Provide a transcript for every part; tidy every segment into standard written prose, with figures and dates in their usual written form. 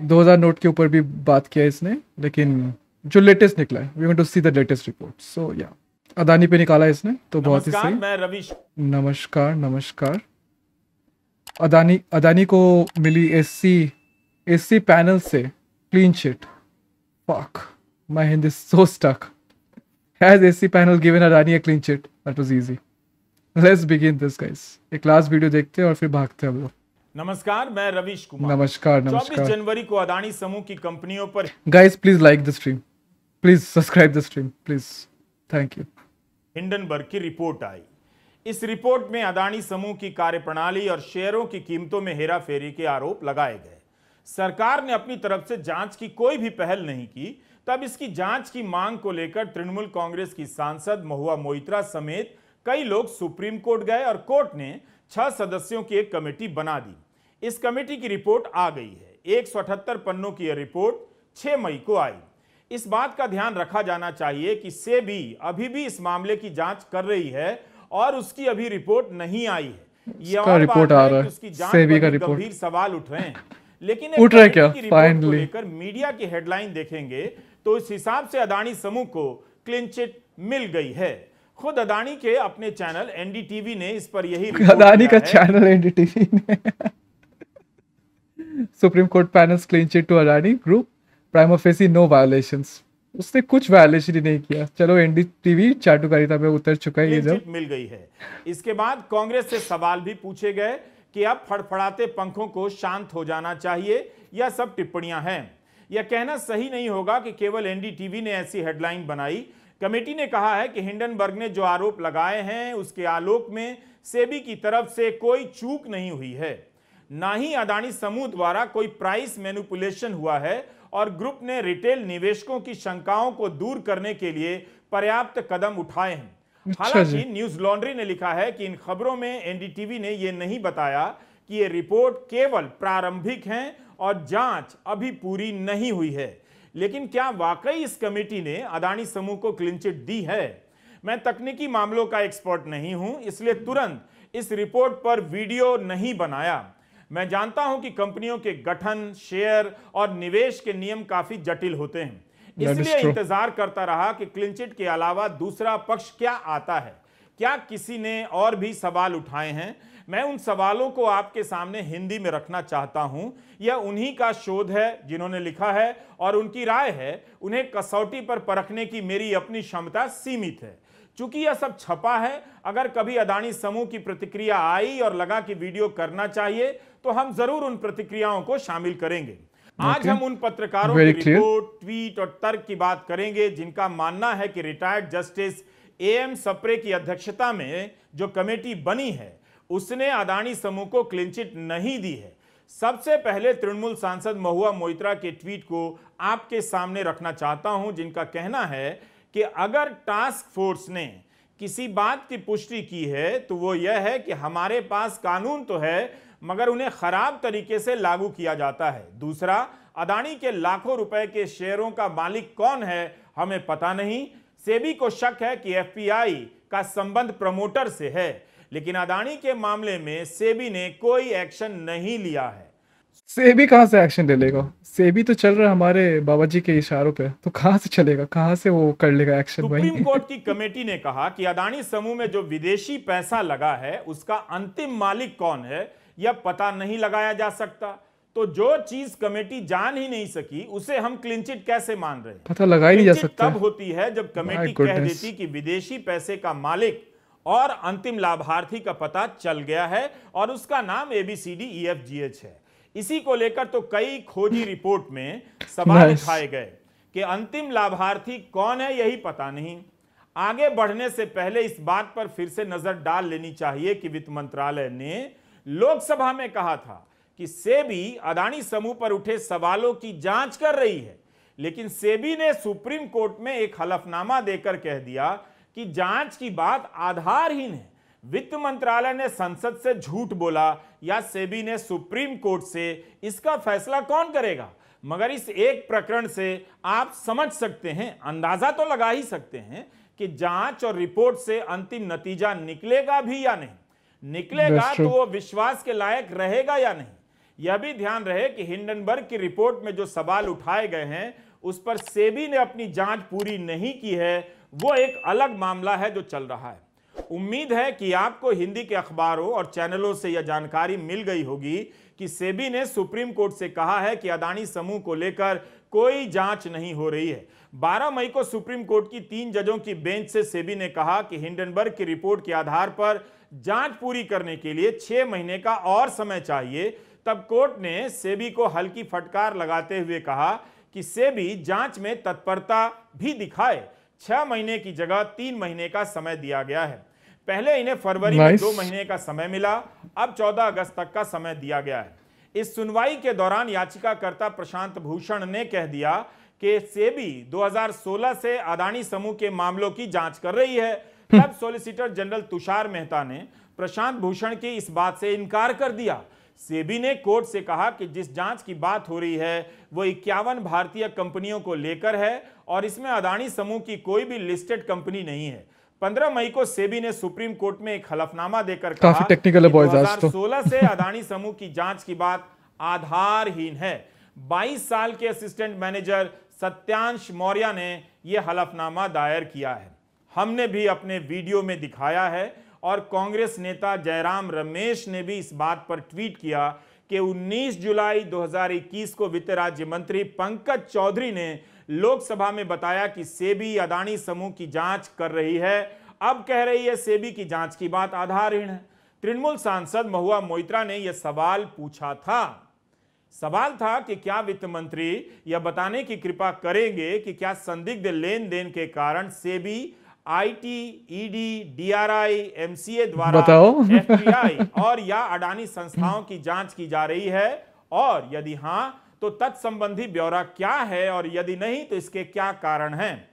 2000 note के ऊपर भी बात किया इसने, लेकिन जो लेटेस्ट निकला है, we want to see the latest report. So या अदानी पे निकाला है इसने, तो बहुत ही नमस्कार, सही। मैं रविश। नमस्कार नमस्कार। अदानी अदानी को मिली एससी पैनल से clean chit. Fuck, my Hindi is so stuck. Has SC panel given Adani a clean chit? That was easy. Let's begin this guys. एक लास्ट वीडियो देखते हैं और फिर भागते हैं हम लोग। नमस्कार, मैं रविश कुमार। नमस्कार 24 नमस्कार। जनवरी को अदानी समूह की कंपनियों पर guys please like the stream, please subscribe the stream please, thank you. Hindenburg की रिपोर्ट आई। इस रिपोर्ट में अदानी समूह की कार्यप्रणाली और शेयरों की कीमतों में हेराफेरी के आरोप लगाए गए। सरकार ने अपनी तरफ से जांच की कोई भी पहल नहीं की। तब इसकी जांच की मांग को लेकर तृणमूल कांग्रेस की सांसद महुआ मोइत्रा समेत कई लोग सुप्रीम कोर्ट गए और कोर्ट ने 6 सदस्यों की एक कमेटी बना दी। इस कमेटी की रिपोर्ट आ गई है। 178 पन्नों की यह रिपोर्ट 6 मई को आई। इस बात का ध्यान रखा जाना चाहिए कि सेबी अभी भी इस मामले की जांच कर रही है और उसकी अभी रिपोर्ट नहीं आई है। यह और रिपोर्ट बात आ है रहा कि है, उसकी जांच सेबी का पर भी रिपोर्ट गंभीर सवाल उठ रहे हैं। लेकिन उठ रहा है क्या? की रिपोर्ट को फाइनली लेकर मीडिया की हेडलाइन देखेंगे तो इस हिसाब से अदानी समूह को क्लीन चिट मिल गई है। खुद अदानी के अपने चैनल एनडीटीवी ने इस पर यही अदानी का चैनल एनडीटीवी ने supreme court panels clean chit to Adani group, prima facie no violations. उसने कुछ वायलेशन ही नहीं किया। चलो एनडीटीवी चाटुकारिता पे उतर चुका है ये जब मिल गई है। इसके बाद कांग्रेस से सवाल भी पूछे गए कि अब फड़फड़ाते पंखों को शांत हो जाना चाहिए या सब टिप्पणियां हैं। यह कहना सही नहीं होगा कि केवल एनडीटीवी ने ऐसी हेडलाइन बनाई। कमेटी ने कहा है कि हिंडनबर्ग ने जो आरोप लगाए हैं उसके आलोक में सेबी की तरफ से कोई चूक नहीं हुई है, ना ही अदानी समूह द्वारा कोई प्राइस मैनिपुलेशन हुआ है और ग्रुप ने रिटेल निवेशकों की शंकाओं को दूर करने के लिए पर्याप्त कदम उठाए हैं। हालांकि न्यूज लॉन्ड्री ने लिखा है कि इन खबरों में एनडीटीवी ने यह नहीं बताया कि ये रिपोर्ट केवल प्रारंभिक हैं और जांच अभी पूरी नहीं हुई है। लेकिन क्या वाकई इस कमेटी ने अदानी समूह को क्लीन चिट दी है? मैं तकनीकी मामलों का एक्सपर्ट नहीं हूं, इसलिए तुरंत इस रिपोर्ट पर वीडियो नहीं बनाया। मैं जानता हूं कि कंपनियों के गठन, शेयर और निवेश के नियम काफी जटिल होते हैं, इसलिए इंतजार करता रहा कि क्लीन चिट के अलावा दूसरा पक्ष क्या आता है। क्या किसी ने और भी सवाल उठाए हैं? मैं उन सवालों को आपके सामने हिंदी में रखना चाहता हूं। यह उन्हीं का शोध है जिन्होंने लिखा है और उनकी राय है। उन्हें कसौटी पर परखने की मेरी अपनी क्षमता सीमित है। चूंकि यह सब छपा है, अगर कभी अदानी समूह की प्रतिक्रिया आई और लगा कि वीडियो करना चाहिए तो हम जरूर उन प्रतिक्रियाओं को शामिल करेंगे। आज हम उन पत्रकारों की रिपोर्ट, ट्वीट और तर्क की बात करेंगे जिनका मानना है कि रिटायर्ड जस्टिस एएम सप्रे की अध्यक्षता में जो कमेटी बनी है उसने अदानी समूह को क्लीन चिट नहीं दी है। सबसे पहले तृणमूल सांसद महुआ मोइत्रा के ट्वीट को आपके सामने रखना चाहता हूं, जिनका कहना है कि अगर टास्क फोर्स ने किसी बात की पुष्टि की है तो वो यह है कि हमारे पास कानून तो है मगर उन्हें खराब तरीके से लागू किया जाता है। दूसरा, अदानी के लाखों रुपए के शेयरों का मालिक कौन है हमें पता नहीं। सेबी को शक है कि एफपीआई का संबंध प्रमोटर से है, लेकिन अदानी के मामले में सेबी ने कोई एक्शन नहीं लिया है। सेबी कहां से एक्शन ले लेगा? सेबी तो चल रहा है हमारे बाबा जी के इशारों पे, तो कहां से चलेगा, कहां से वो कर लेगा एक्शन? सुप्रीम कोर्ट की कमेटी ने कहा कि अदानी समूह में जो विदेशी पैसा लगा है उसका अंतिम मालिक कौन है यह पता नहीं लगाया जा सकता। तो जो चीज कमेटी जान ही नहीं सकी उसे हम क्लीन चिट कैसे मान रहे हैं? पता लगा ही नहीं जा सकता। तब होती है जब कमेटी कह देती कि विदेशी पैसे का मालिक और अंतिम लाभार्थी का पता चल गया है और उसका नाम ABCDEFGH है। इसी को लेकर तो कई खोजी रिपोर्ट में सवाल उठाए गए कि अंतिम लाभार्थी कौन है यही पता नहीं। आगे बढ़ने से पहले इस बात पर फिर से नजर डाल लेनी चाहिए कि वित्त मंत्रालय ने लोकसभा में कहा था कि सेबी अदानी समूह पर उठे सवालों की जांच कर रही है, लेकिन सेबी ने सुप्रीम कोर्ट में एक हलफनामा देकर कह दिया कि जांच की बात आधारहीन है। वित्त मंत्रालय ने संसद से झूठ बोला या सेबी ने सुप्रीम कोर्ट से, इसका फैसला कौन करेगा? मगर इस एक प्रकरण से आप समझ सकते हैं, अंदाजा तो लगा ही सकते हैं कि जांच और रिपोर्ट से अंतिम नतीजा निकलेगा भी या नहीं। निकलेगा तो वो विश्वास के लायक रहेगा या नहीं, यह भी ध्यान रहे कि हिंडनबर्ग की रिपोर्ट में जो सवाल उठाए गए हैं उस पर सेबी ने अपनी जांच पूरी नहीं की है, वो एक अलग मामला है जो चल रहा है। उम्मीद है कि आपको हिंदी के अखबारों और चैनलों से यह जानकारी मिल गई होगी कि सेबी ने सुप्रीम कोर्ट से कहा है कि अदानी समूह को लेकर कोई जांच नहीं हो रही है। 12 मई को सुप्रीम कोर्ट की 3 जजों की बेंच से सेबी ने कहा कि हिंडनबर्ग की रिपोर्ट के आधार पर जांच पूरी करने के लिए 6 महीने का और समय चाहिए। तब कोर्ट ने सेबी को हल्की फटकार लगाते हुए कहा कि सेबी जांच में तत्परता भी दिखाए। 6 महीने की जगह 3 महीने का समय दिया गया है। पहले इन्हें फरवरी में 2 महीने का समय मिला, अब 14 अगस्त तक का समय दिया गया है। इस सुनवाई के दौरान याचिकाकर्ता प्रशांत भूषण ने कह दिया कि सेबी 2016 से अदानी समूह के मामलों की जांच कर रही है। तब सॉलिसिटर जनरल तुषार मेहता ने प्रशांत भूषण की इस बात से इनकार कर दिया। सेबी ने कोर्ट से कहा कि जिस जांच की बात हो रही है वो 51 भारतीय कंपनियों को लेकर है और इसमें अदानी समूह की कोई भी लिस्टेड कंपनी नहीं है। 15 मई को सेबी ने सुप्रीम कोर्ट में एक हलफनामा देकर कहा काफी टेक्निकल है बॉयज आज तो। 2016 से अदानी समूह की जांच की बात आधारहीन है। 22 साल के असिस्टेंट मैनेजर सत्यांश मौर्य ने यह हलफनामा दायर किया है। हमने भी अपने वीडियो में दिखाया है और कांग्रेस नेता जयराम रमेश ने भी इस बात पर ट्वीट किया कि 19 जुलाई 2021 को वित्त राज्य मंत्री पंकज चौधरी ने लोकसभा में बताया कि सेबी अदानी समूह की जांच कर रही है। अब कह रही है सेबी की जांच की बात आधारहीन है। तृणमूल सांसद महुआ मोइत्रा ने यह सवाल पूछा था। सवाल था कि क्या वित्त मंत्री यह बताने की कृपा करेंगे कि क्या संदिग्ध लेन देन के कारण SEBI, IT, ED, DRI, MCA द्वारा एफपीआई और या अडानी संस्थाओं की जांच की जा रही है, और यदि हां तो तत्संबंधी ब्यौरा क्या है और यदि नहीं तो इसके क्या कारण हैं।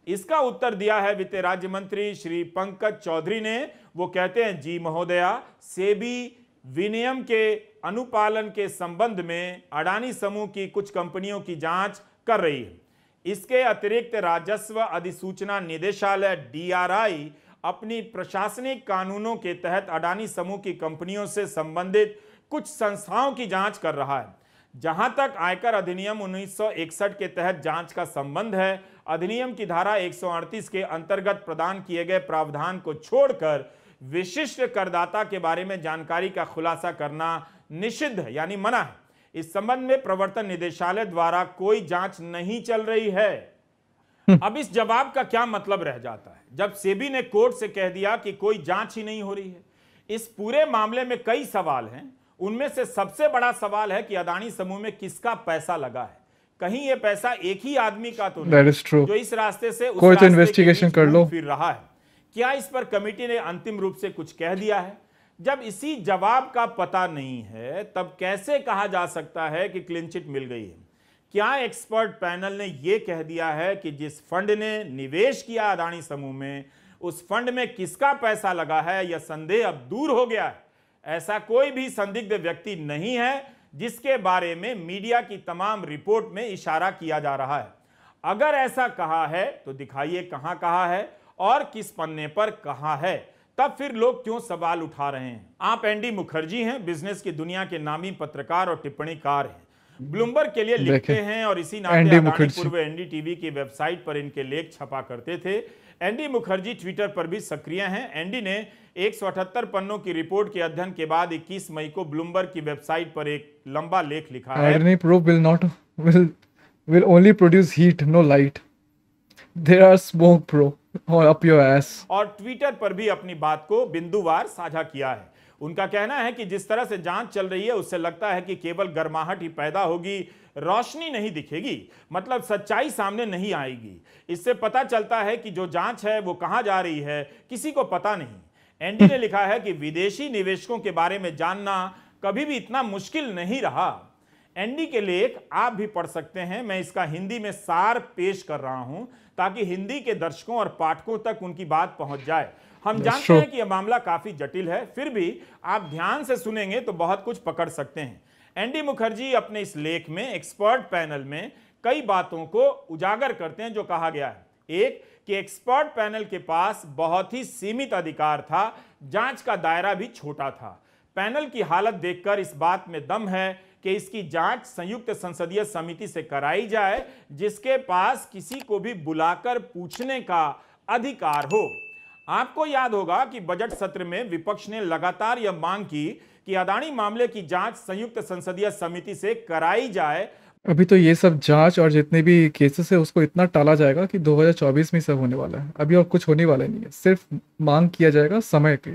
इसका उत्तर दिया है वित्त राज्य मंत्री श्री पंकज चौधरी ने। वो कहते हैं, जी महोदया, सेबी विनियम के अनुपालन के संबंध में अडानी समूह की कुछ कंपनियों की जांच कर रही है। इसके अतिरिक्त राजस्व अधिसूचना निदेशालय डीआरआई अपनी प्रशासनिक कानूनों के तहत अडानी समूह की कंपनियों से संबंधित कुछ संस्थाओं की जांच कर रहा है। जहां तक आयकर अधिनियम 1961 के तहत जांच का संबंध है, अधिनियम की धारा 138 के अंतर्गत प्रदान किए गए प्रावधान को छोड़कर विशिष्ट करदाता के बारे में जानकारी का खुलासा करना निषिद्ध है, यानी मना है। इस संबंध में प्रवर्तन निदेशालय द्वारा कोई जांच नहीं चल रही है। अब इस जवाब का क्या मतलब रह जाता है जब सेबी ने कोर्ट से कह दिया कि कोई जांच ही नहीं हो रही है। इस पूरे मामले में कई सवाल हैं। उनमें से सबसे बड़ा सवाल है कि अदानी समूह में किसका पैसा लगा है। कहीं यह पैसा एक ही आदमी का तो नहीं जो इस रास्ते से उस कोई तो रास्ते इन्वेस्टिगेशन कर लो फिर रहा है। क्या इस पर कमेटी ने अंतिम रूप से कुछ कह दिया है? जब इसी जवाब का पता नहीं है तब कैसे कहा जा सकता है कि क्लीन चिट मिल गई है? क्या एक्सपर्ट पैनल ने यह कह दिया है कि जिस फंड ने निवेश किया अदानी समूह में, उस फंड में किसका पैसा लगा है, यह संदेह अब दूर हो गया है? ऐसा कोई भी संदिग्ध व्यक्ति नहीं है जिसके बारे में मीडिया की तमाम रिपोर्ट में इशारा किया जा रहा है। अगर ऐसा कहा है तो दिखाइए कहां कहा है और किस पन्ने पर कहा है, तब फिर लोग क्यों सवाल उठा रहे हैं। आप एनडी मुखर्जी हैं, बिजनेस की दुनिया के नामी पत्रकार और टिप्पणीकार हैं। ब्लूमबर्ग के लिए लिखते हैं और इसी नाते अदानी पूर्व एनडीटीवी की वेबसाइट पर इनके लेख छपा करते थे। एनडी मुखर्जी ट्विटर पर भी सक्रिय हैं। एनडी ने 178 पन्नों की रिपोर्ट के अध्ययन के बाद 21 मई को ब्लूमबर्ग की वेबसाइट पर एक लंबा लेख लिखा है। Adani probe will only produce heat, no light. There are smoke, bro, or up your ass. और ट्विटर पर भी अपनी बात को बिंदुवार साझा किया है। उनका कहना है कि जिस तरह से जांच चल रही है उससे लगता है कि केवल गर्माहट ही पैदा होगी, रोशनी नहीं दिखेगी, मतलब सच्चाई सामने नहीं आएगी। इससे पता चलता है कि जो जांच है वो कहां जा रही है किसी को पता नहीं। एनडी ने लिखा है कि विदेशी निवेशकों के बारे में जानना कभी भी इतना मुश्किल नहीं रहा। एनडी के लेख आप भी पढ़ सकते हैं। मैं इसका हिंदी में सार पेश कर रहा हूं ताकि हिंदी के दर्शकों और पाठकों तक उनकी बात पहुंच जाए। हम जानते हैं कि यह मामला काफी जटिल है, फिर भी आप ध्यान से सुनेंगे तो बहुत कुछ पकड़ सकते हैं। एनडी मुखर्जी अपने इस लेख में एक्सपर्ट पैनल में कई बातों को उजागर करते हैं जो कहा गया है। एक कि एक्सपर्ट पैनल के पास बहुत ही सीमित अधिकार था, जांच का दायरा भी छोटा था। पैनल की हालत देखकर इस बात में दम है कि इसकी जांच संयुक्त संसदीय समिति से कराई जाए, जिसके पास किसी को भी बुलाकर पूछने का अधिकार हो। आपको याद होगा कि बजट सत्र में विपक्ष ने लगातार यह मांग की कि अदानी मामले की जांच संयुक्त संसदीय समिति से कराई जाए। अभी तो ये सब जांच और जितने भी केसेस है उसको इतना टाला जाएगा कि 2024 में सब होने वाला है। अभी और कुछ होने वाला नहीं है, सिर्फ मांग किया जाएगा समय के,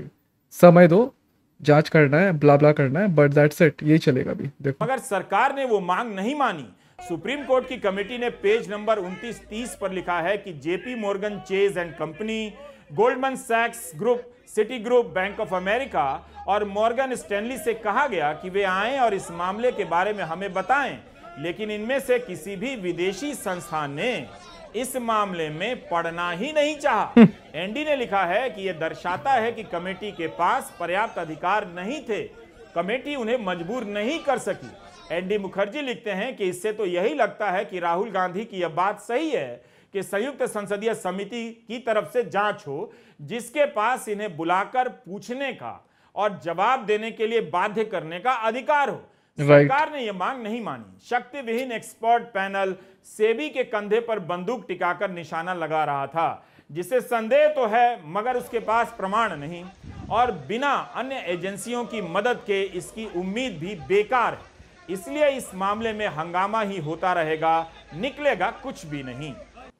समय दो, जांच करना है, ब्ला ब्ला करना है, बट दैट्स इट, यही चलेगा अभी। देखो मगर सरकार ने वो मांग नहीं मानी। सुप्रीम कोर्ट की कमेटी ने पेज नंबर 29-30 पर लिखा है कि JP Morgan Chase and company, Goldman सैक्स group, Citigroup, bank of America और मॉर्गन स्टैनली से कहा गया कि वे आएं और इस मामले के बारे में हमें बताएं, लेकिन इनमें से किसी भी विदेशी संस्थान ने इस मामले में पढ़ना ही नहीं चाहा। एनडी ने लिखा है कि यह दर्शाता है कि कमेटी के पास पर्याप्त अधिकार नहीं थे, कमेटी उन्हें मजबूर नहीं कर सकी। एनडी मुखर्जी लिखते हैं कि इससे तो यही लगता है कि राहुल गांधी की यह बात सही है कि संयुक्त संसदीय समिति की तरफ से जांच हो, जिसके पास इन्हें बुलाकर पूछने का और जवाब देने के लिए बाध्य करने का अधिकार हो। सरकार ने यह मांग नहीं मानी। शक्ति विहीन एक्सपर्ट पैनल सेबी के कंधे पर बंदूक टिकाकर निशाना लगा रहा था, जिसे संदेह तो है मगर उसके पास प्रमाण नहीं, और बिना अन्य एजेंसियों की मदद के इसकी उम्मीद भी बेकार है। इसलिए इस मामले में हंगामा ही होता रहेगा, निकलेगा कुछ भी नहीं।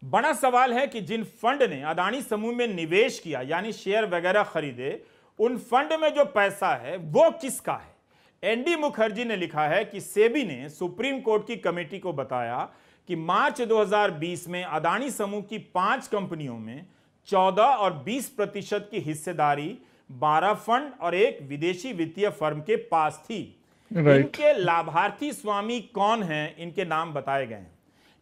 बड़ा सवाल है कि जिन फंड ने अदानी समूह में निवेश किया, यानी शेयर वगैरह खरीदे, उन फंड में जो पैसा है वो किसका है। एनडी मुखर्जी ने लिखा है कि सेबी ने सुप्रीम कोर्ट की कमेटी को बताया कि मार्च 2020 में अदानी समूह की 5 कंपनियों में 14 और 20% की हिस्सेदारी 12 फंड और एक विदेशी वित्तीय फर्म के पास थी। इनके लाभार्थी स्वामी कौन हैं, इनके नाम बताए गए हैं।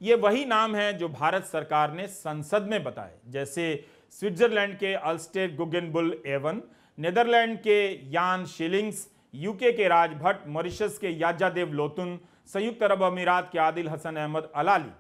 ये वही नाम हैं जो भारत सरकार ने संसद में बताए, जैसे स्विट्जरलैंड के अल्स्टेड गुगेनबुल एवन, नेदरलैंड के यान शिलिंग्स, यूके के राजभट्ट, मॉरिशस के याजादेव लोतुन, संयुक्त अरब अमीरात के आदिल हसन अहमद अलाली।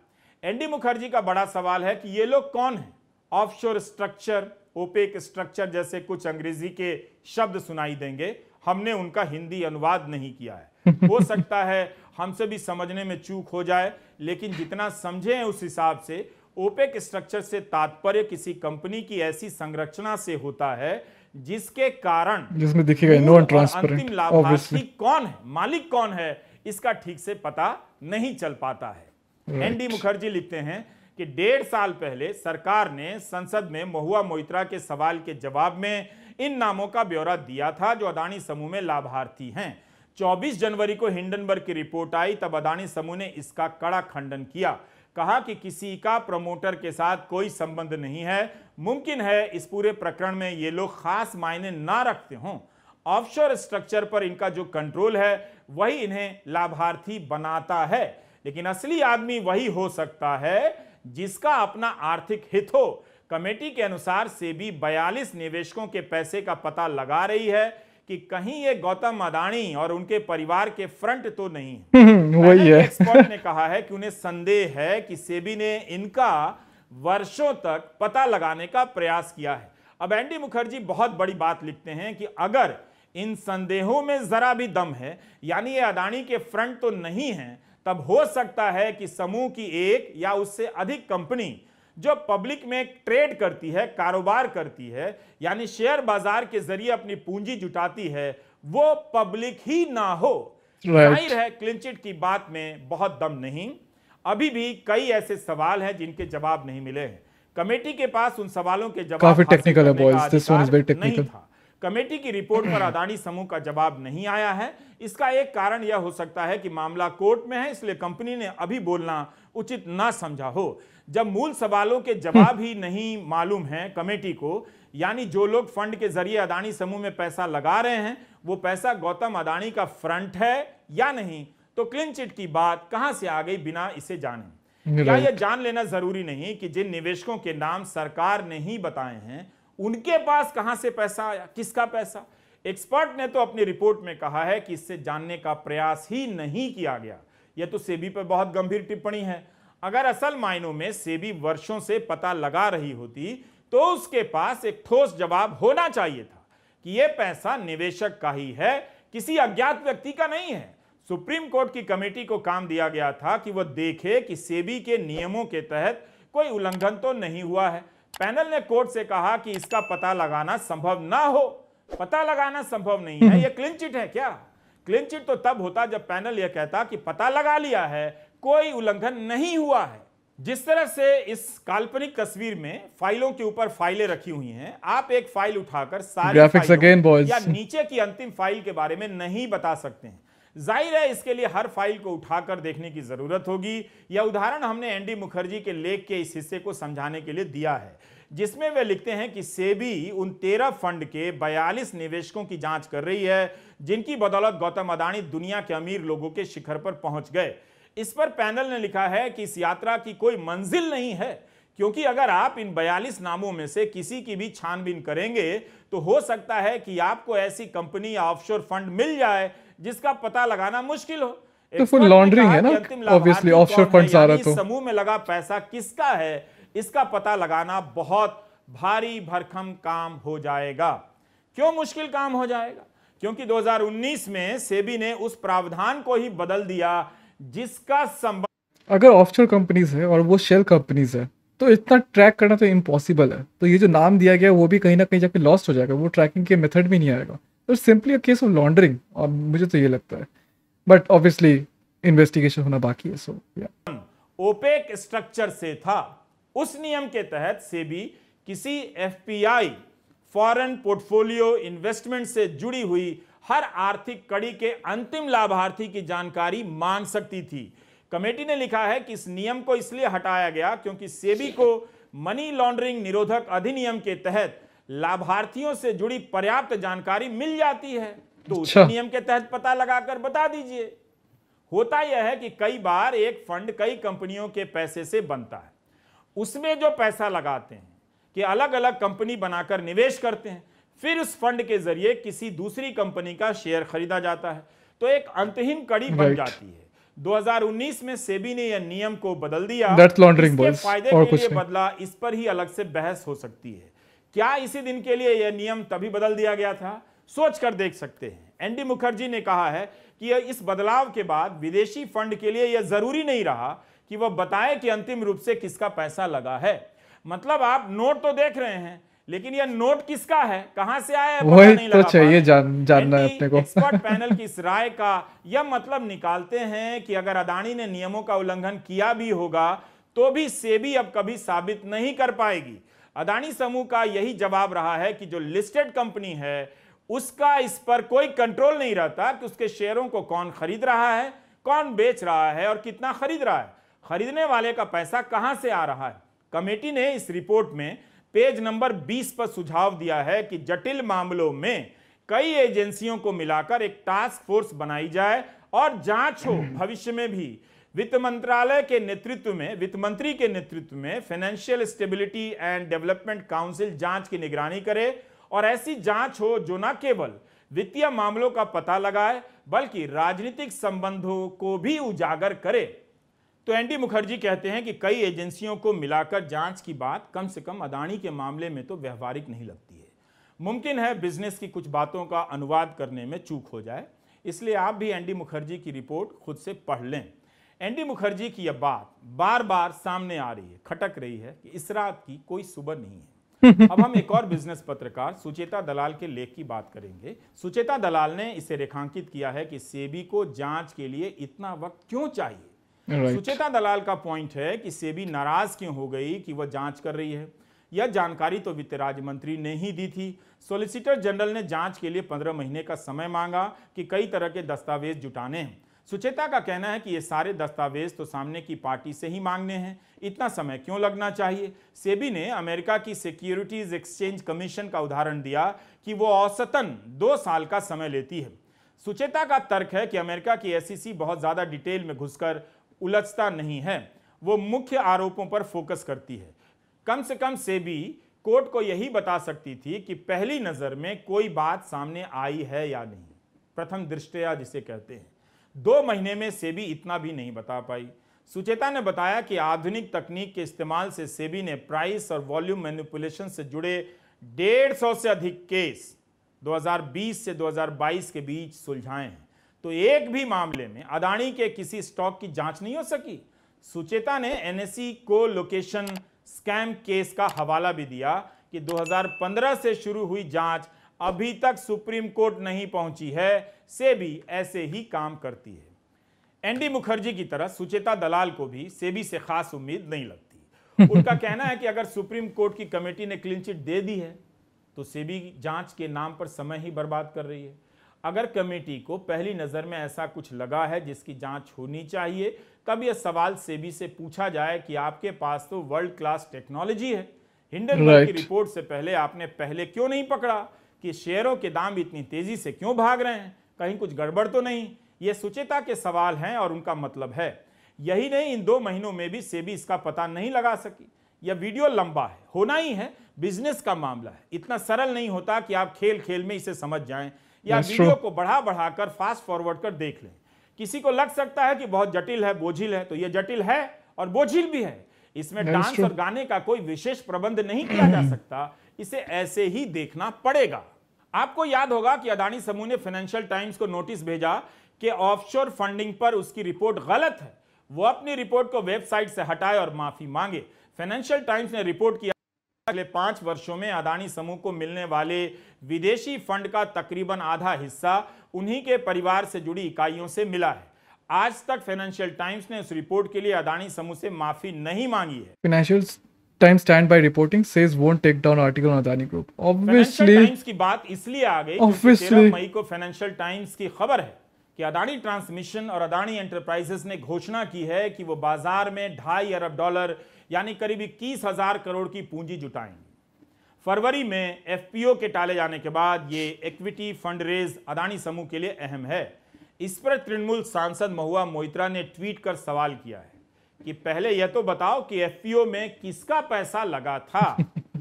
एनडी मुखर्जी का बड़ा सवाल है कि ये लोग कौन हैं। ऑफशोर स्ट्रक्चर, ओपेक स्ट्रक्चर जैसे कुछ अंग्रेजी के शब्द सुनाई देंगे, हमने उनका हिंदी अनुवाद नहीं किया है। हो सकता है हमसे भी समझने में चूक हो जाए, लेकिन जितना समझे हैं उस हिसाब से ओपेक स्ट्रक्चर से तात्पर्य किसी कंपनी की ऐसी संरचना से होता है जिसके कारण जिसमें दिखेगा नॉन ट्रांसपेरेंट, अंतिम लाभार्थी कौन है, मालिक कौन है, इसका ठीक से पता नहीं चल पाता है। एनडी मुखर्जी लिखते हैं कि 1.5 साल पहले सरकार ने संसद में महुआ मोइत्रा के सवाल के जवाब में इन नामों का ब्यौरा दिया था जो अदानी समूह में लाभार्थी हैं। 24 जनवरी को हिंडनबर्ग की रिपोर्ट आई, तब अदानी समूह ने इसका कड़ा खंडन किया, कहा कि किसी का प्रमोटर के साथ कोई संबंध नहीं है, मुमकिन है इस पूरे प्रकरण में ये लोग खास मायने ना रखते हों। ऑफशोर स्ट्रक्चर पर इनका जो कंट्रोल है वही इन्हें लाभार्थी बनाता है, लेकिन असली आदमी वही हो सकता है जिसका अपना आर्थिक हित हो। कमेटी के अनुसार सेबी 42 निवेशकों के पैसे का पता लगा रही है कि कहीं ये गौतम अदानी और उनके परिवार के फ्रंट तो नहीं है। वही है। एक्सपर्ट ने कहा है कि उन्हें संदेह है कि सेबी ने इनका वर्षों तक पता लगाने का प्रयास किया है। अब एनडी मुखर्जी बहुत बड़ी बात लिखते हैं कि अगर इन संदेहों में जरा भी दम है, यानी ये अदानी के फ्रंट तो नहीं है, तब हो सकता है कि समूह की एक या उससे अधिक कंपनी जो पब्लिक में ट्रेड करती है, कारोबार करती है, यानी शेयर बाजार के जरिए अपनी पूंजी जुटाती है, वो पब्लिक ही ना हो। जाहिर है क्लीन चिट की बात में बहुत दम नहीं। अभी भी कई ऐसे सवाल हैं जिनके जवाब नहीं मिले हैं। कमेटी के पास उन सवालों के जवाब काफी टेक्निकल है boys, this one is very नहीं टेक्निकल। था। कमेटी की रिपोर्ट पर अदानी समूह का जवाब नहीं आया है। इसका एक कारण यह हो सकता है कि मामला कोर्ट में है, इसलिए कंपनी ने अभी बोलना उचित ना समझा हो। जब मूल सवालों के जवाब ही नहीं मालूम है कमेटी को, यानी जो लोग फंड के जरिए अदानी समूह में पैसा लगा रहे हैं वो पैसा गौतम अदानी का फ्रंट है या नहीं, तो क्लीन चिट की बात कहां से आ गई बिना इसे जाने। क्या यह जान लेना जरूरी नहीं कि जिन निवेशकों के नाम सरकार ने ही बताए हैं उनके पास कहां से पैसा आया, किसका पैसा। एक्सपर्ट ने तो अपनी रिपोर्ट में कहा है कि इससे जानने का प्रयास ही नहीं किया गया। यह तो सेबी पर बहुत गंभीर टिप्पणी है। अगर असल मायनों में सेबी वर्षों से पता लगा रही होती तो उसके पास एक ठोस जवाब होना चाहिए था कि यह पैसा निवेशक का ही है, किसी अज्ञात व्यक्ति का नहीं है। सुप्रीम कोर्ट की कमेटी को काम दिया गया था कि वह देखे कि सेबी के नियमों के तहत कोई उल्लंघन तो नहीं हुआ है। पैनल ने कोर्ट से कहा कि इसका पता लगाना संभव ना हो। पता लगाना संभव नहीं है, यह क्लीन चिट है क्या? क्लीन चिट तो तब होता जब पैनल यह कहता कि पता लगा लिया है, कोई उल्लंघन नहीं हुआ है। जिस तरह से इस काल्पनिक तस्वीर में फाइलों के ऊपर फाइलें रखी हुई हैं, आप एक फाइल उठाकर सारी फाइलों या नीचे की अंतिम फाइल के बारे में नहीं बता सकते हैं। जाहिर है इसके लिए हर फाइल को उठाकर देखने की जरूरत होगी। यह उदाहरण हमने एनडी मुखर्जी के लेख के इस हिस्से को समझाने के लिए दिया है, जिसमें वे लिखते हैं कि सेबी उन 13 फंड के 42 निवेशकों की जांच कर रही है, जिनकी बदौलत गौतम अडानी दुनिया के अमीर लोगों के शिखर पर पहुंच गए। इस पर पैनल ने लिखा है कि इस यात्रा की कोई मंजिल नहीं है, क्योंकि अगर आप इन 42 नामों में से किसी की भी छानबीन करेंगे तो हो सकता है कि आपको ऐसी कंपनी या ऑफशोर फंड मिल जाए जिसका पता लगाना मुश्किल हो। तो फुल लॉन्ड्रिंग है ना, ऑब्वियसली ऑफशोर फंड्स आ रहा है, तो समूह में लगा पैसा किसका है, इसका पता लगाना बहुत भारी भरकम काम हो जाएगा। क्यों मुश्किल काम हो जाएगा? क्योंकि 2019 में सेबी ने उस प्रावधान को ही बदल दिया जिसका संबंध, अगर ऑफशोर कंपनीज है और वो शेल कंपनीज है तो इतना ट्रैक करना तो इम्पॉसिबल है। तो ये जो नाम दिया गया वो भी कहीं ना कहीं जाके लॉस्ट हो जाएगा, वो ट्रैकिंग के मेथड भी नहीं आएगा। तो simply a case of laundering, और मुझे तो ये लगता है, बट ऑब्वियसली इन्वेस्टिगेशन होना बाकी है। सो ओपेक स्ट्रक्चर से था। उस नियम के तहत सेबी किसी एफपीआई फॉरेन पोर्टफोलियो इन्वेस्टमेंट से जुड़ी हुई हर आर्थिक कड़ी के अंतिम लाभार्थी की जानकारी मांग सकती थी। कमेटी ने लिखा है कि इस नियम को इसलिए हटाया गया क्योंकि सेबी को मनी लॉन्ड्रिंग निरोधक अधिनियम के तहत लाभार्थियों से जुड़ी पर्याप्त जानकारी मिल जाती है, तो उस नियम के तहत पता लगाकर बता दीजिए। होता यह है कि कई बार एक फंड कई कंपनियों के पैसे से बनता है, उसमें जो पैसा लगाते हैं कि अलग अलग कंपनी बनाकर निवेश करते हैं, फिर उस फंड के जरिए किसी दूसरी कंपनी का शेयर खरीदा जाता है, तो एक अंतहीन कड़ी बन जाती है। 2019 में सेबी ने यह नियम को बदल दिया, इसके फायदे के लिए बदला, इस पर ही अलग से बहस हो सकती है। क्या इसी दिन के लिए यह नियम तभी बदल दिया गया था? सोच कर देख सकते हैं। एनडी मुखर्जी ने कहा है कि इस बदलाव के बाद विदेशी फंड के लिए यह जरूरी नहीं रहा कि वह बताए कि अंतिम रूप से किसका पैसा लगा है। मतलब आप नोट तो देख रहे हैं, लेकिन यह नोट किसका है, कहां से आया है, वही नहीं तो चाहिए जानना है अपने को। एक्सपर्ट पैनल की इस राय का यह मतलब निकालते हैं कि अगर अडानी ने नियमों का उल्लंघन किया भी होगा तो भी सेबी अब कभी साबित नहीं कर पाएगी। अडानी समूह का यही जवाब रहा है कि जो लिस्टेड कंपनी है उसका इस पर कोई कंट्रोल नहीं रहता कि उसके शेयरों को कौन खरीद रहा है, कौन बेच रहा है और कितना खरीद रहा है, खरीदने वाले का पैसा कहां से आ रहा है। कमेटी ने इस रिपोर्ट में पेज नंबर 20 पर सुझाव दिया है कि जटिल मामलों में कई एजेंसियों को मिलाकर एक टास्क फोर्स बनाई जाए और जांच हो। भविष्य में भी वित्त मंत्रालय के नेतृत्व में, वित्त मंत्री के नेतृत्व में financial stability and development council जांच की निगरानी करे और ऐसी जांच हो जो न केवल वित्तीय मामलों का पता लगाए बल्कि राजनीतिक संबंधों को भी उजागर करे। तो एनडी मुखर्जी कहते हैं कि कई एजेंसियों को मिलाकर जांच की बात कम से कम अडानी के मामले में तो व्यवहारिक नहीं लगती है। मुमकिन है बिजनेस की कुछ बातों का अनुवाद करने में चूक हो जाए, इसलिए आप भी एनडी मुखर्जी की रिपोर्ट खुद से पढ़ लें। एनडी मुखर्जी की यह बात बार बार सामने आ रही है, खटक रही है कि इस रात की कोई सुबह नहीं है। अब हम एक और बिजनेस पत्रकार सुचेता दलाल के लेख की बात करेंगे। सुचेता दलाल ने इसे रेखांकित किया है कि सेबी को जांच के लिए इतना वक्त क्यों चाहिए। सुचेता दलाल का पॉइंट है कि सेबी नाराज क्यों हो गई कि वह जांच कर रही है। यह जानकारी तो वित्त राज्य मंत्री ने ही दी थी। सॉलिसिटर जनरल ने जांच के लिए 15 महीने का समय मांगा कि कई तरह के दस्तावेज जुटाने हैं। सुचेता का कहना है कि ये सारे दस्तावेज तो सामने की पार्टी से ही मांगने हैं, इतना समय क्यों लगना चाहिए। सेबी ने अमेरिका की सिक्योरिटीज एक्सचेंज कमीशन का उदाहरण दिया कि वो औसतन 2 साल का समय लेती है। सुचेता का तर्क है कि अमेरिका की एसईसी बहुत ज्यादा डिटेल में घुसकर उलझता नहीं है, वो मुख्य आरोपों पर फोकस करती है। कम से कम सेबी कोर्ट को यही बता सकती थी कि पहली नजर में कोई बात सामने आई है या नहीं, प्रथम दृष्टया जिसे कहते हैं। 2 महीने में सेबी इतना भी नहीं बता पाई। सुचेता ने बताया कि आधुनिक तकनीक के इस्तेमाल से सेबी ने प्राइस और वॉल्यूम मैनिपुलेशन से जुड़े 150 से अधिक केस 2020 से 2022 के बीच सुलझाए हैं। तो एक भी मामले में अदानी के किसी स्टॉक की जांच नहीं हो सकी। सुचेता ने एनएसई को लोकेशन स्कैम केस का हवाला भी दिया कि 2015 से शुरू हुई जांच अभी तक सुप्रीम कोर्ट नहीं पहुंची है, सेबी ऐसे ही काम करती है। एनडी मुखर्जी की तरह सुचेता दलाल को भी सेबी से खास उम्मीद नहीं लगती। उनका कहना है कि अगर सुप्रीम कोर्ट की कमेटी ने क्लीन चिट दे दी है तो सेबी जांच के नाम पर समय ही बर्बाद कर रही है। अगर कमेटी को पहली नजर में ऐसा कुछ लगा है जिसकी जांच होनी चाहिए, तब यह सवाल सेबी से पूछा जाए कि आपके पास तो वर्ल्ड क्लास टेक्नोलॉजी है, हिंडनबर्ग की रिपोर्ट से पहले आपने पहले क्यों नहीं पकड़ा कि शेयरों के दाम इतनी तेजी से क्यों भाग रहे हैं, कहीं कुछ गड़बड़ तो नहीं। ये सुचेता के सवाल हैं और उनका मतलब है। यही नहीं, इन 2 महीनों में भी सेबी इसका पता नहीं लगा सकी। यह वीडियो लंबा है, होना ही है, बिजनेस का मामला है, इतना सरल नहीं होता कि आप खेल खेल में इसे समझ जाएं या वीडियो को बढ़ा बढ़ाकर फास्ट फॉरवर्ड कर देख लें। किसी को लग सकता है कि बहुत जटिल है, बोझिल है, तो यह जटिल है और बोझिल भी है। इसमें डांस और गाने का कोई विशेष प्रबंध नहीं किया जा सकता, इसे ऐसे ही देखना पड़ेगा। आपको याद होगा कि अदानी समूह ने फाइनेंशियल टाइम्स को नोटिस भेजा कि ऑफशोर फंडिंग पर उसकी रिपोर्ट गलत है। वो अपनी रिपोर्ट को वेबसाइट से हटाए और माफी मांगे। फाइनेंशियल टाइम्स ने रिपोर्ट किया अगले 5 वर्षों में अदानी समूह को मिलने वाले विदेशी फंड का तकरीबन आधा हिस्सा उन्हीं के परिवार से जुड़ी इकाइयों से मिला है। आज तक फाइनेंशियल टाइम्स ने उस रिपोर्ट के लिए अदानी समूह से माफी नहीं मांगी है। Financial Times stand by reporting says won't take down article on Adani group. Obviously Times की बात इसलिए आ गई क्योंकि 13 मई को फाइनेंशियल टाइम्स की खबर है कि अदानी ट्रांसमिशन और अदानी एंटरप्राइजेस ने घोषणा की है कि वो बाजार में $2.5 अरब यानी करीब 21,000 करोड़ की पूंजी जुटाएंगे। फरवरी में एफपीओ के टाले जाने के बाद ये इक्विटी फंड रेज अदानी समूह के लिए अहम है। इस पर तृणमूल सांसद महुआ मोइत्रा ने ट्वीट कर सवाल किया है कि पहले यह तो बताओ कि एफपीओ में किसका पैसा लगा था।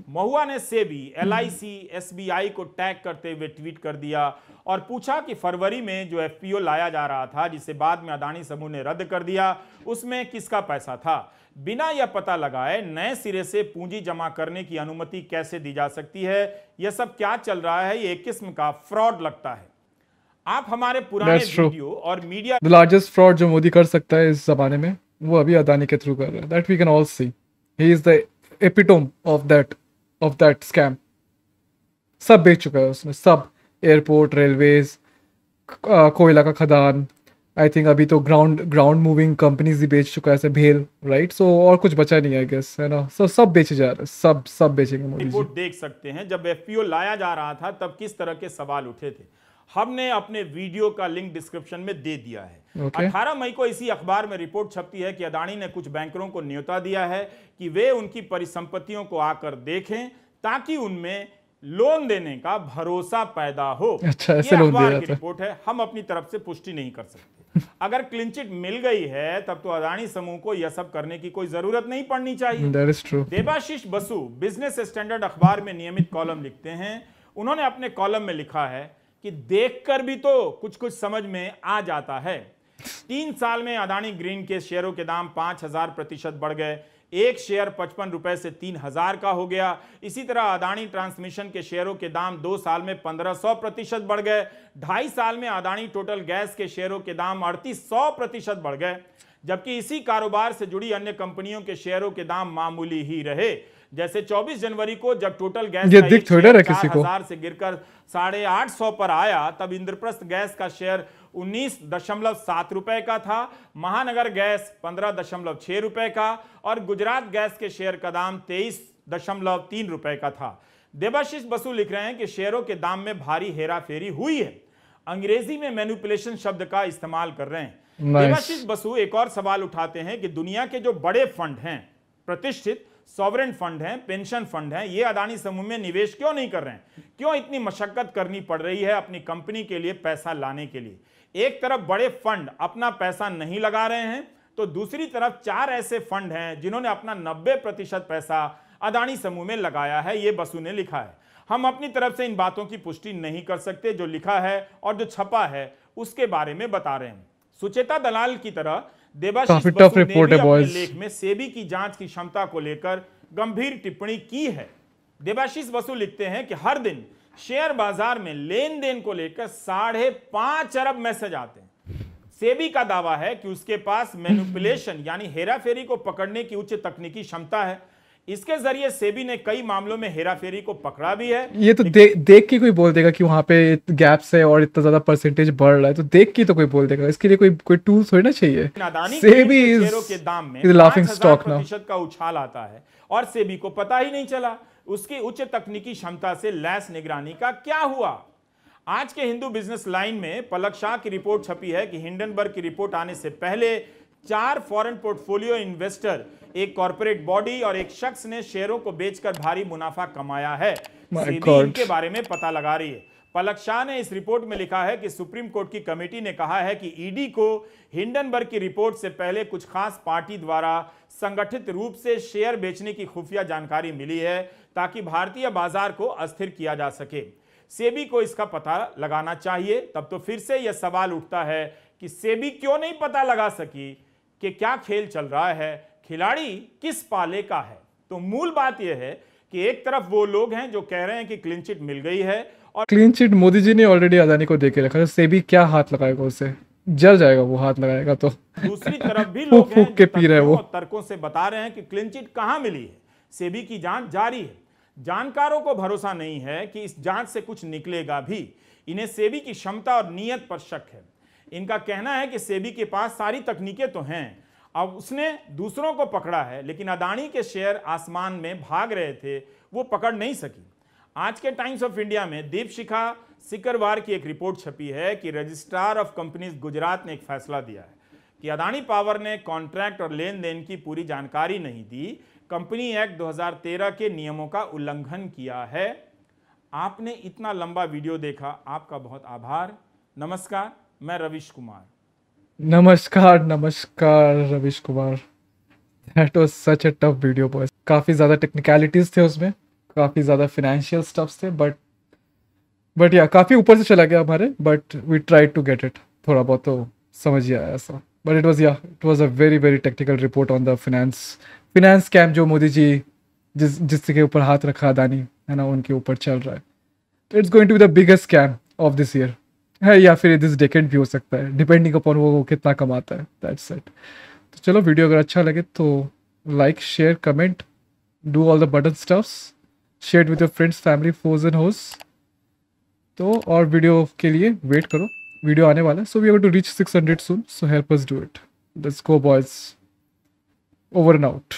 महुआ ने सेबी, एलआईसी, एसबीआई को टैग करते हुए ट्वीट कर दिया और पूछा कि फरवरी में जो एफपीओ लाया जा रहा था, जिसे बाद में अदानी समूह ने रद्द कर दिया, उसमें किसका पैसा था। बिना यह पता लगाए नए सिरे से पूंजी जमा करने की अनुमति कैसे दी जा सकती है। यह सब क्या चल रहा है, ये एक किस्म का फ्रॉड लगता है। आप हमारे पुराने वीडियो और मीडिया द लार्जेस्ट फ्रॉड जो मोदी कर सकता है इस जमाने में, वो अभी अदानी के थ्रू कर रहा है। That we can all see. He is the epitome of that scam. सब बेच चुका है उसने, सब, एयरपोर्ट, रेलवेज, कोयला का खदान, आई थिंक अभी तो ग्राउंड मूविंग कंपनीज भी बेच चुका है, ऐसे भेल, राइट। सो और कुछ बचा नहीं है, गेस, है ना। सब बेचे जा रहे हैं, सब बेचेंगे मोदी जी। रिपोर्ट देख सकते हैं जब एफपीओ लाया जा रहा था तब किस तरह के सवाल उठे थे। हमने अपने वीडियो का लिंक डिस्क्रिप्शन में दे दिया है। 18 मई को इसी अखबार में रिपोर्ट छपती है कि अदानी ने कुछ बैंकरों को न्योता दिया है कि वे उनकी परिसंपत्तियों को आकर देखें ताकि उनमें लोन देने का भरोसा पैदा हो। अच्छा, ऐसे लोन दिया की रिपोर्ट है, हम अपनी तरफ से पुष्टि नहीं कर सकते। अगर क्लीन चिट मिल गई है तब तो अदानी समूह को यह सब करने की कोई जरूरत नहीं पड़नी चाहिए। That is true. Debashish Basu business standard अखबार में नियमित कॉलम लिखते हैं। उन्होंने अपने कॉलम में लिखा है कि देखकर भी तो कुछ कुछ समझ में आ जाता है। 3 साल में अदानी ग्रीन के शेयरों के दाम 5000% बढ़ गए। एक शेयर 55 रुपए से 3000 का हो गया। इसी तरह अदानी ट्रांसमिशन के शेयरों के दाम 2 साल में 1500% बढ़ गए। 2.5 साल में अदानी टोटल गैस के शेयरों के दाम 3800% बढ़ गए। जबकि इसी कारोबार से जुड़ी अन्य कंपनियों के शेयरों के दाम मामूली ही रहे। जैसे 24 जनवरी को जब टोटल गैस ये दिख थोड़ा रहा किसी को 4000 से गिरकर 850 पर आया, तब इंद्रप्रस्थ गैस का शेयर 19.7 रुपए का था, महानगर गैस 15.6 रुपए का और गुजरात गैस के शेयर का दाम 23.3 रुपए का था। देबाशीष बसु लिख रहे हैं कि शेयरों के दाम में भारी हेराफेरी हुई है। अंग्रेजी में मैनिपुलेशन शब्द का इस्तेमाल कर रहे हैं। देबाशीष बसु एक और सवाल उठाते हैं कि दुनिया के जो बड़े फंड हैं, प्रतिष्ठित सॉवरेन फंड हैं, पेंशन फंड हैं, ये अदानी समूह में निवेश क्यों नहीं कर रहे हैं? क्यों इतनी मशक्कत करनी पड़ रही है अपनी कंपनी के लिए पैसा लाने के लिए? एक तरफ बड़े फंड अपना पैसा नहीं लगा रहे हैं, तो दूसरी तरफ 4 ऐसे फंड हैं जिन्होंने अपना 90% पैसा अदानी समूह में लगाया है। ये बसु ने लिखा है। हम अपनी तरफ से इन बातों की पुष्टि नहीं कर सकते। जो लिखा है और जो छपा है उसके बारे में बता रहे हैं। सुचेता दलाल की तरह देबाशीष बसु ने भी अपने लेख में सेबी की जांच की क्षमता को लेकर गंभीर टिप्पणी की है। देबाशीष बसु लिखते हैं कि हर दिन शेयर बाजार में लेन देन को लेकर 5.5 अरब मैसेज आते हैं। सेबी का दावा है कि उसके पास मैनिपुलेशन यानी हेराफेरी को पकड़ने की उच्च तकनीकी क्षमता है। इसके जरिए सेबी ने कई मामलों में हेराफेरी को पकड़ा भी है। ये तो देख के कोई बोल देगा कि वहां पे गैप्स है और इतना ज्यादा परसेंटेज बढ़ रहा है, तो देख के तो कोई बोल देगा। इसके लिए कोई टूल्स होना चाहिए। अदानी सेबी के इज शेयरों के दाम में लाफिंग स्टॉक नाउ। 5000% का उछाल आता है और सेबी को पता ही नहीं चला। उसकी उच्च तकनीकी क्षमता से लैस निगरानी का क्या हुआ? आज के हिंदू बिजनेस लाइन में पलक शाह की रिपोर्ट छपी है कि हिंडनबर्ग की रिपोर्ट आने से पहले 4 फॉरेन पोर्टफोलियो इन्वेस्टर, एक कॉर्पोरेट बॉडी और एक शख्स ने शेयरों को बेचकर भारी मुनाफा कमाया है। सेबी इनके बारे में पता लगा रही है। पलक शाह ने इस रिपोर्ट में लिखा है कि सुप्रीम कोर्ट की कमेटी ने कहा है कि ईडी को हिंडनबर्ग की रिपोर्ट से पहले कुछ खास पार्टी द्वारा संगठित रूप से शेयर बेचने की खुफिया जानकारी मिली है ताकि भारतीय बाजार को अस्थिर किया जा सके। सेबी को इसका पता लगाना चाहिए। तब तो फिर से यह सवाल उठता है कि सेबी क्यों नहीं पता लगा सकी कि क्या खेल चल रहा है, खिलाड़ी किस पाले का है। तो मूल बात यह है कि एक तरफ वो लोग हैं जो कह रहे हैं कि क्लीन चिट मिल गई है और क्लीन चिट मोदी जी ने ऑलरेडी अदानी को देके रखा है, सेबी क्या हाथ लगाएगा, उसे जल जाएगा वो हाथ लगाएगा। तो दूसरी तरफ भी लोग हैं के पी रहे वो तर्कों से बता रहे हैं कि क्लीन चिट कहां मिली है। सेबी की जांच जारी है। जानकारों को भरोसा नहीं है कि इस जांच से कुछ निकलेगा भी। इन्हें सेबी की क्षमता और नीयत पर शक है। इनका कहना है कि सेबी के पास सारी तकनीकें तो हैं, अब उसने दूसरों को पकड़ा है, लेकिन अदानी के शेयर आसमान में भाग रहे थे, वो पकड़ नहीं सकी। आज के टाइम्स ऑफ इंडिया में दीपशिखा सिकरवार की एक रिपोर्ट छपी है कि रजिस्ट्रार ऑफ कंपनीज गुजरात ने एक फैसला दिया है कि अदानी पावर ने कॉन्ट्रैक्ट और लेन देन की पूरी जानकारी नहीं दी, कंपनी एक्ट 2013 के नियमों का उल्लंघन किया है। आपने इतना लंबा वीडियो देखा, आपका बहुत आभार। नमस्कार, मैं रविश कुमार। नमस्कार Ravish Kumar. That was such a tough video boys. काफी ज्यादा टेक्निकलिटीज थे उसमें, काफी ज्यादा फाइनेंशियल स्टफ्स थे, बट या काफी ऊपर से चला गया हमारे, but we tried to get it. थोड़ा बहुत तो समझ ही आया ऐसा, but it was a very very technical report on the finance scam जो मोदी जी जिसके ऊपर हाथ रखा अदानी है ना, उनके ऊपर चल रहा है। तो it's going to be the biggest scam of this year है, या फिर दिस डेकेड भी हो सकता है, डिपेंडिंग अपॉन वो कितना कमाता है। That's it. तो चलो, वीडियो अगर अच्छा लगे तो like, share, comment, do all the button stuffs, share with your friends, family, force and होस। तो और वीडियो के लिए वेट करो, वीडियो आने वाला है। So we are to reach 600 soon, so help us do it. Let's go boys, over and out.